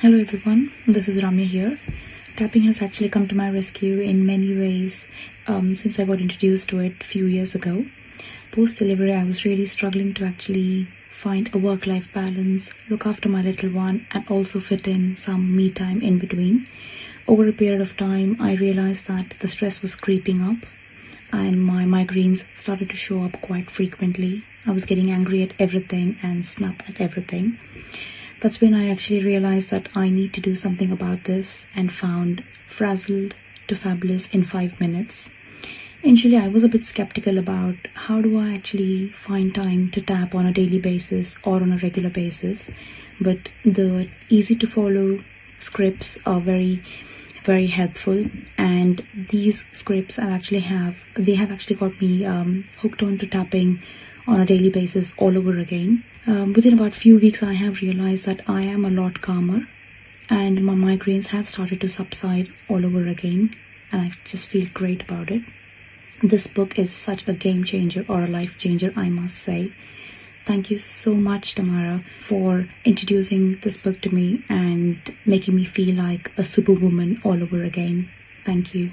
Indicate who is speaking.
Speaker 1: Hello everyone, this is Ramya here. Tapping has actually come to my rescue in many ways since I got introduced to it a few years ago. Post-delivery, I was really struggling to actually find a work-life balance, look after my little one, and also fit in some me time in between. Over a period of time, I realized that the stress was creeping up and my migraines started to show up quite frequently. I was getting angry at everything and snap at everything. That's when I actually realized that I need to do something about this and found Frazzled to Fabulous in 5 minutes. Initially, I was a bit skeptical about how do I actually find time to tap on a daily basis or on a regular basis, but the easy to follow scripts are very helpful, and these scripts have actually got me hooked on to tapping on a daily basis all over again. Within about few weeks, I have realized that I am a lot calmer and my migraines have started to subside all over again, and I just feel great about it. This book is such a game changer or a life changer, I must say. Thank you so much, Tamara, for introducing this book to me and making me feel like a superwoman all over again. Thank you.